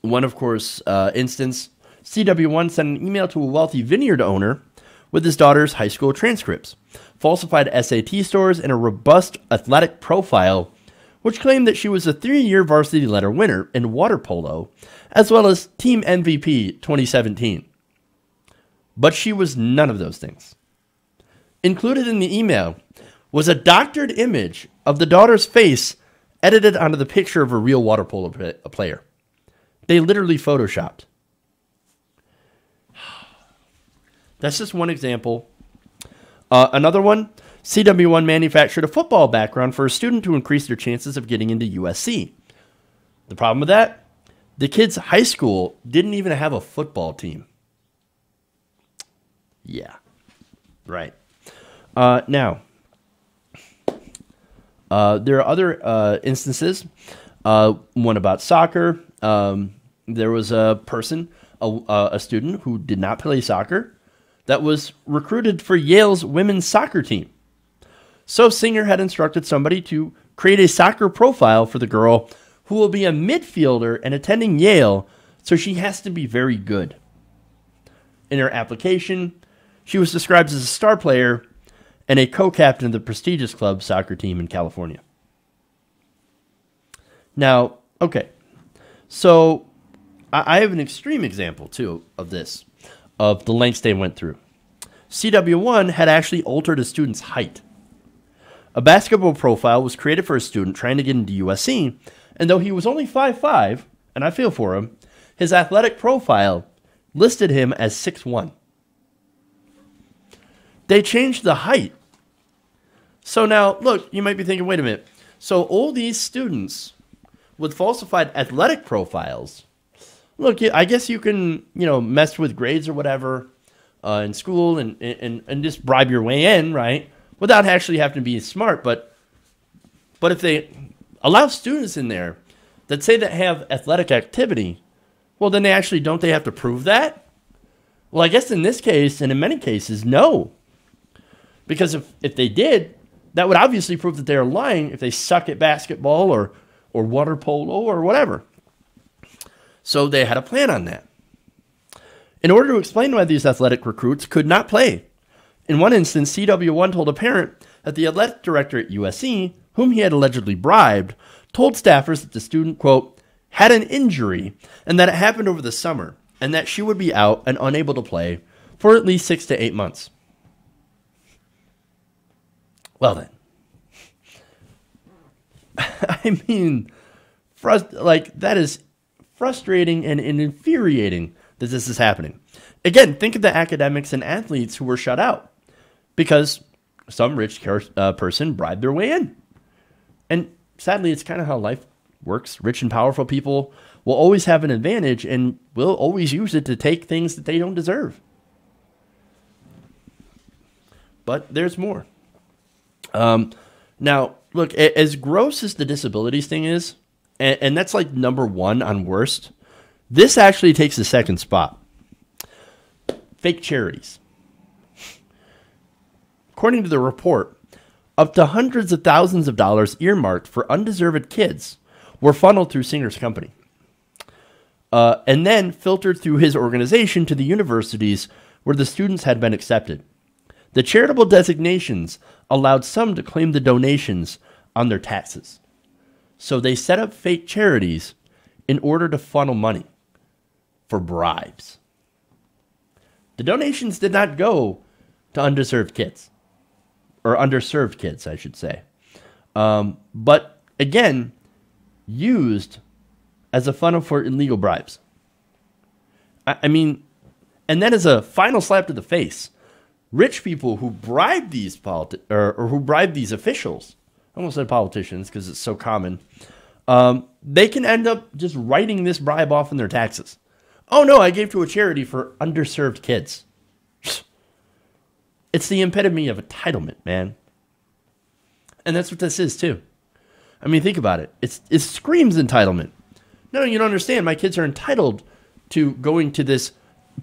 CW1 sent an email to a wealthy vineyard owner with his daughter's high school transcripts, falsified SAT scores, and a robust athletic profile, which claimed that she was a 3-year varsity letter winner in water polo, as well as Team MVP 2017. But she was none of those things. Included in the email was a doctored image of the daughter's face edited onto the picture of a real water polo player. They literally photoshopped. That's just one example. Another one, CW1 manufactured a football background for a student to increase their chances of getting into USC. The problem with that? The kid's high school didn't even have a football team. Yeah, right. Now, there are other instances. One about soccer. There was a person, a student who did not play soccer, that was recruited for Yale's women's soccer team. So Singer had instructed somebody to create a soccer profile for the girl who will be a midfielder and attending Yale, so she has to be very good. In her application, she was described as a star player and a co-captain of the prestigious club soccer team in California. Now, okay, so I have an extreme example, too, of this, of the lengths they went through. CW1 had actually altered a student's height. A basketball profile was created for a student trying to get into USC, and though he was only 5'5", and I feel for him, his athletic profile listed him as 6'1". They changed the height. So now, look, you might be thinking, wait a minute. So all these students with falsified athletic profiles, look, I guess you can, mess with grades or whatever in school and just bribe your way in, right? Without actually having to be smart. But if they allow students in there that say that have athletic activity, well, then they have to prove that? Well, I guess in this case, and in many cases, no. Because if they did, that would obviously prove that they're lying if they suck at basketball or water polo or whatever. So they had a plan on that. In order to explain why these athletic recruits could not play, in one instance, CW1 told a parent that the athletic director at USC, whom he had allegedly bribed, told staffers that the student, quote, had an injury and that it happened over the summer and that she would be out and unable to play for at least 6 to 8 months. Well then, I mean, that is frustrating and infuriating that this is happening. Again, think of the academics and athletes who were shut out because some rich person bribed their way in. And sadly, it's kind of how life works. Rich and powerful people will always have an advantage and will always use it to take things that they don't deserve. But there's more. Now, look, as gross as the disabilities thing is, and that's like number one on worst, this actually takes the second spot. Fake charities. According to the report, up to hundreds of thousands of dollars earmarked for undeserved kids were funneled through Singer's company, and then filtered through his organization to the universities where the students had been accepted. The charitable designations allowed some to claim the donations on their taxes. So they set up fake charities in order to funnel money for bribes. The donations did not go to undeserved kids, or underserved kids, I should say. But again, used as a funnel for illegal bribes. I mean, and then as a final slap to the face, rich people who bribe these or who bribe these officials, I almost said politicians because it's so common, they can end up just writing this bribe off in their taxes. Oh no, I gave to a charity for underserved kids. It's the epitome of entitlement, man. And that's what this is too. I mean, think about it. It screams entitlement. No, you don't understand. My kids are entitled to going to this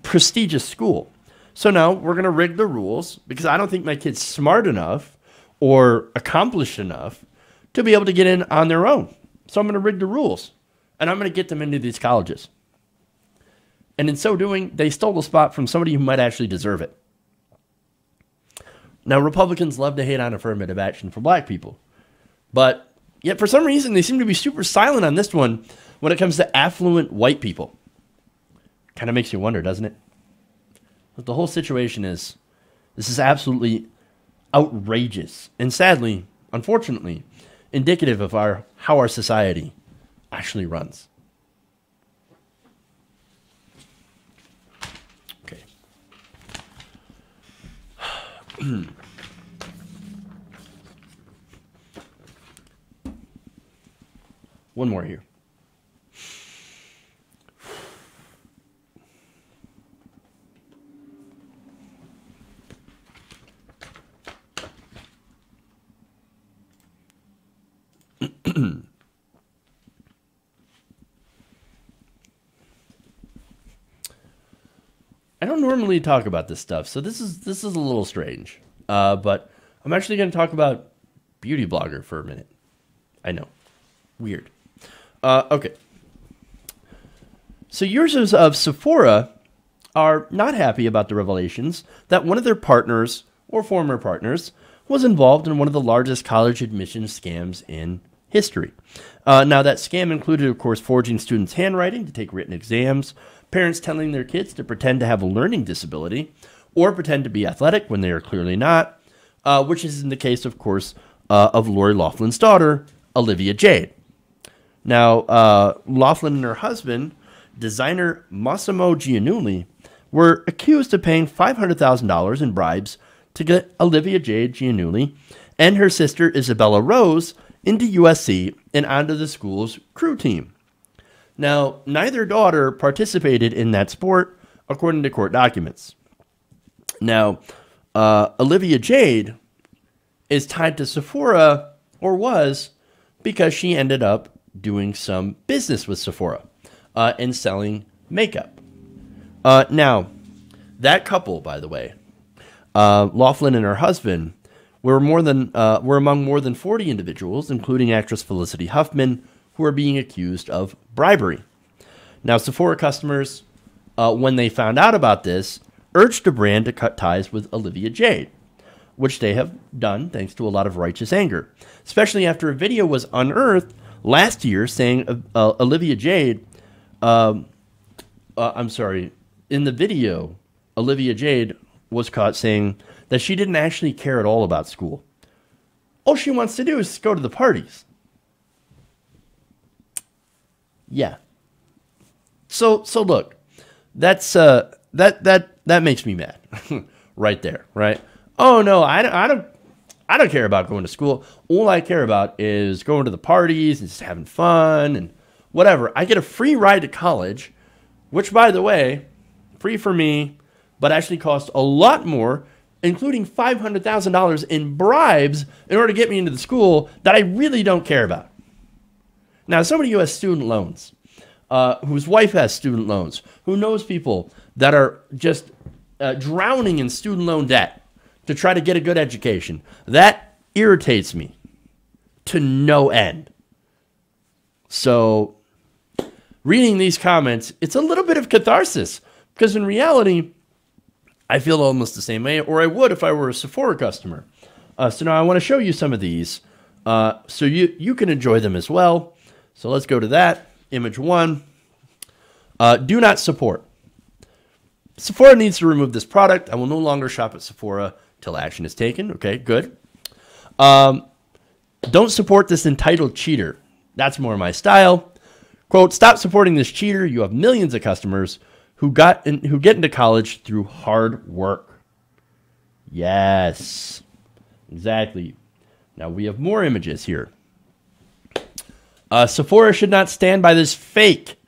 prestigious school. So now we're going to rig the rules because I don't think my kid's smart enough or accomplished enough to be able to get in on their own. So I'm going to rig the rules and I'm going to get them into these colleges. And in so doing, they stole a spot from somebody who might actually deserve it. Now, Republicans love to hate on affirmative action for black people. But yet for some reason, they seem to be super silent on this one when it comes to affluent white people. Kind of makes you wonder, doesn't it? But the whole situation is, this is absolutely outrageous. And sadly, unfortunately, indicative of how our society actually runs. Okay. One more here. I don't normally talk about this stuff, so this is a little strange. But I'm actually going to talk about beauty blogger for a minute. I know, weird. Okay. So users of Sephora are not happy about the revelations that one of their partners or former partners was involved in one of the largest college admissions scams in history. Now, that scam included, of course, forging students' handwriting to take written exams, parents telling their kids to pretend to have a learning disability or pretend to be athletic when they are clearly not, which is in the case, of course, of Lori Loughlin's daughter, Olivia Jade. Now, Loughlin and her husband, designer Massimo Giannulli, were accused of paying $500,000 in bribes to get Olivia Jade Giannulli and her sister Isabella Rose into USC and onto the school's crew team. Now, neither daughter participated in that sport, according to court documents. Now, Olivia Jade is tied to Sephora, or was, because she ended up doing some business with Sephora and selling makeup. Now, that couple, by the way, Loughlin and her husband, were among more than 40 individuals, including actress Felicity Huffman, who are being accused of bribery. Now, Sephora customers, when they found out about this, urged the brand to cut ties with Olivia Jade, which they have done thanks to a lot of righteous anger, especially after a video was unearthed last year saying Olivia Jade, in the video, Olivia Jade was caught saying that she didn't actually care at all about school. All she wants to do is go to the parties. Yeah. So look, that's that makes me mad, right there, right? Oh no, I don't care about going to school. All I care about is going to the parties and just having fun and whatever. I get a free ride to college, which, by the way, free for me, but actually cost a lot more, including $500,000 in bribes in order to get me into the school that I really don't care about. Now, somebody who has student loans, whose wife has student loans, who knows people that are just drowning in student loan debt to try to get a good education, that irritates me to no end. So, reading these comments, it's a little bit of catharsis, because in reality, I feel almost the same way, or I would if I were a Sephora customer. So now I want to show you some of these so you can enjoy them as well. So let's go to that. Image 1. Do not support. Sephora needs to remove this product. I will no longer shop at Sephora till action is taken. Okay, good. Don't support this entitled cheater. That's more my style. Quote, stop supporting this cheater. You have millions of customers who get into college through hard work. Yes, exactly. Now we have more images here. Sephora should not stand by this fake.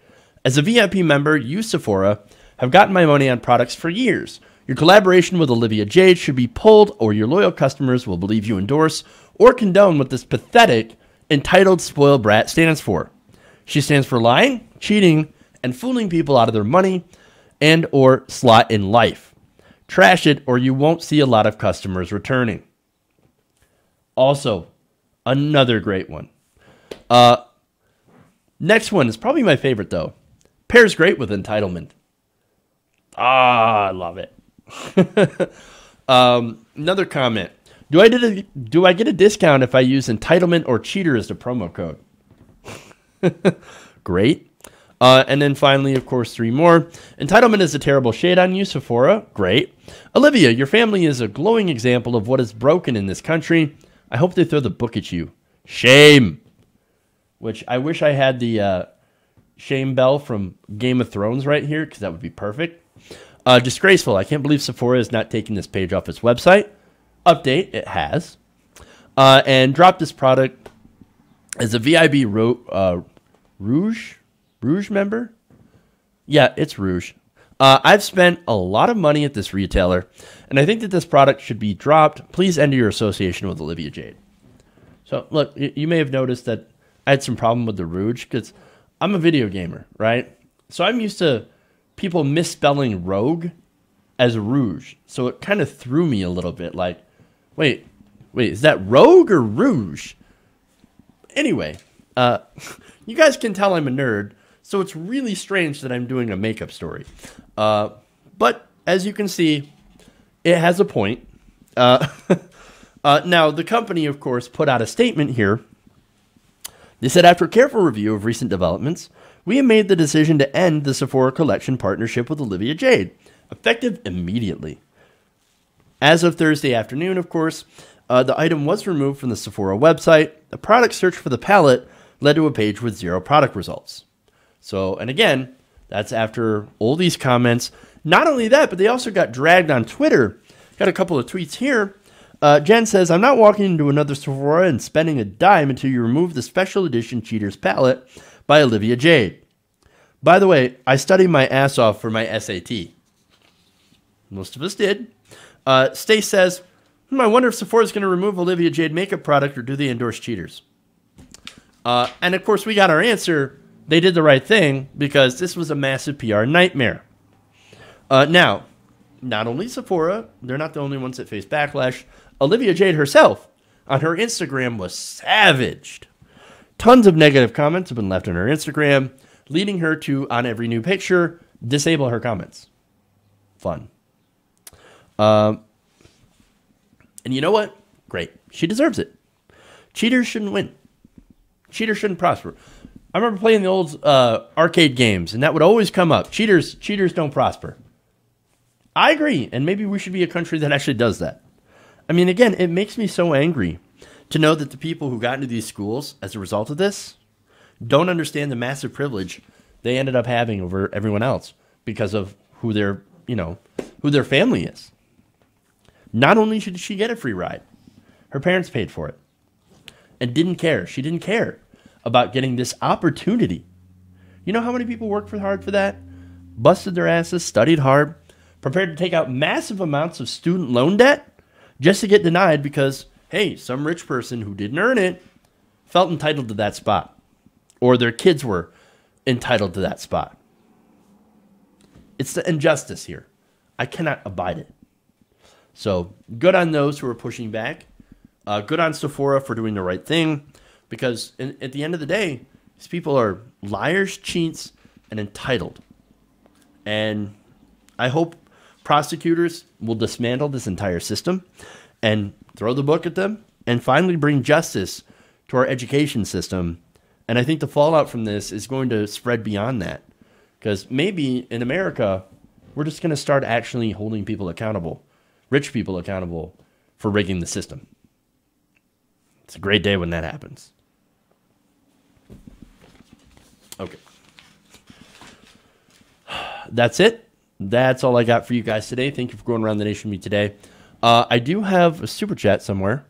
As a VIP member, you, Sephora, have gotten my money on products for years. Your collaboration with Olivia Jade should be pulled, or your loyal customers will believe you endorse or condone what this pathetic, entitled spoiled brat stands for. She stands for lying, cheating, and fooling people out of their money and or slot in life. Trash it, or you won't see a lot of customers returning. Also, another great one. Next one is probably my favorite, though. Pairs great with entitlement. Ah, I love it. Another comment. Do I get a discount if I use entitlement or cheater as the promo code? Great. And then finally, of course, 3 more. Entitlement is a terrible shade on you, Sephora. Great. Olivia, your family is a glowing example of what is broken in this country. I hope they throw the book at you. Shame. Which I wish I had the shame bell from Game of Thrones right here, because that would be perfect. Disgraceful. I can't believe Sephora is not taking this page off its website. Update. It has. And drop this product as a VIB Rouge member? Yeah, it's Rouge. I've spent a lot of money at this retailer, and I think that this product should be dropped. Please end your association with Olivia Jade. So, look, you may have noticed that I had some problem with the Rouge, because I'm a video gamer, right? So I'm used to people misspelling rogue as Rouge. So it kind of threw me a little bit like, wait, is that Rogue or Rouge? Anyway, you guys can tell I'm a nerd, so it's really strange that I'm doing a makeup story. But as you can see, it has a point. Now, the company, of course, put out a statement here. They said, after careful review of recent developments, we have made the decision to end the Sephora collection partnership with Olivia Jade, effective immediately. As of Thursday afternoon, of course, the item was removed from the Sephora website. The product search for the palette led to a page with 0 product results. So, and again, that's after all these comments. Not only that, but they also got dragged on Twitter. Got a couple of tweets here. Jen says, I'm not walking into another Sephora and spending a dime until you remove the special edition Cheaters palette by Olivia Jade. By the way, I studied my ass off for my SAT. Most of us did. Stace says, I wonder if Sephora's going to remove Olivia Jade makeup product or do they endorse cheaters? And of course, we got our answer. They did the right thing because this was a massive PR nightmare. Now, not only Sephora, they're not the only ones that face backlash. Olivia Jade herself on her Instagram was savaged. Tons of negative comments have been left on her Instagram, leading her to, on every new picture, disable her comments. Fun. And you know what? Great. She deserves it. Cheaters shouldn't win. Cheaters shouldn't prosper. I remember playing the old arcade games, and that would always come up. Cheaters don't prosper. I agree, and maybe we should be a country that actually does that. I mean, again, it makes me so angry to know that the people who got into these schools as a result of this don't understand the massive privilege they ended up having over everyone else because of who their family is. Not only should she get a free ride, her parents paid for it and didn't care. She didn't care about getting this opportunity. You know how many people worked hard for that? Busted their asses, studied hard, prepared to take out massive amounts of student loan debt just to get denied because, hey, some rich person who didn't earn it felt entitled to that spot. Or their kids were entitled to that spot. It's the injustice here. I cannot abide it. So good on those who are pushing back. Good on Sephora for doing the right thing. Because at the end of the day, these people are liars, cheats, and entitled. And I hope prosecutors will dismantle this entire system and throw the book at them and finally bring justice to our education system. And I think the fallout from this is going to spread beyond that. Because maybe in America, we're just going to start actually holding people accountable, rich people accountable for rigging the system. It's a great day when that happens. Okay. That's it. That's all I got for you guys today. Thank you for going around the nation with me today. I do have a super chat somewhere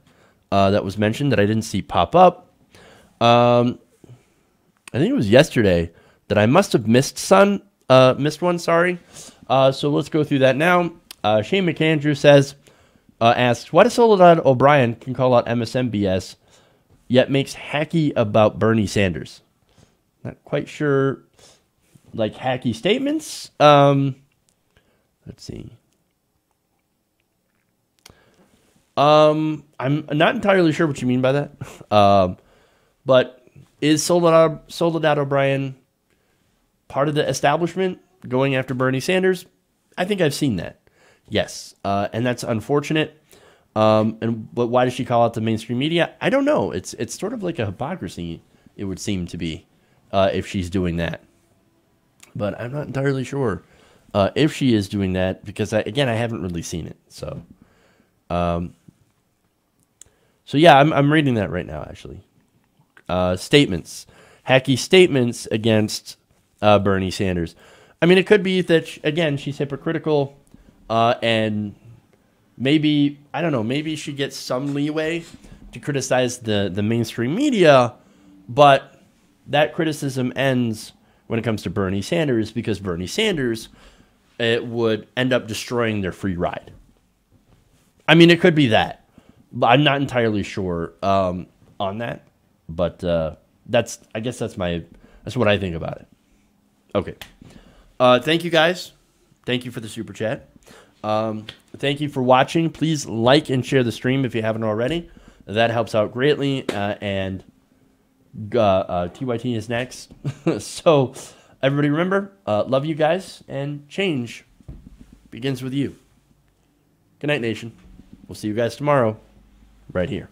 that was mentioned that I didn't see pop up. I think it was yesterday that I must have missed one, sorry. So let's go through that now. Shane McAndrew asks, why does Soledad O'Brien can call out MSM yet makes hacky about Bernie Sanders? Not quite sure, like hacky statements. Let's see. I'm not entirely sure what you mean by that. But is Soledad O'Brien part of the establishment going after Bernie Sanders? I think I've seen that. Yes. And that's unfortunate. But why does she call out the mainstream media? I don't know. It's sort of like a hypocrisy, it would seem to be, if she's doing that. But I'm not entirely sure if she is doing that because, I haven't really seen it. So yeah, I'm reading that right now, actually. Statements. Hacky statements against Bernie Sanders. I mean, it could be that, again, she's hypocritical and maybe, I don't know, maybe she gets some leeway to criticize the mainstream media, but that criticism ends when it comes to Bernie Sanders because Bernie Sanders would end up destroying their free ride. I mean, it could be that, but I'm not entirely sure on that. But that's what I think about it. Okay. Thank you guys. Thank you for the super chat. Thank you for watching. Please like and share the stream if you haven't already. That helps out greatly. And TYT is next. So everybody remember, love you guys, and change begins with you. Good night, nation. We'll see you guys tomorrow right here.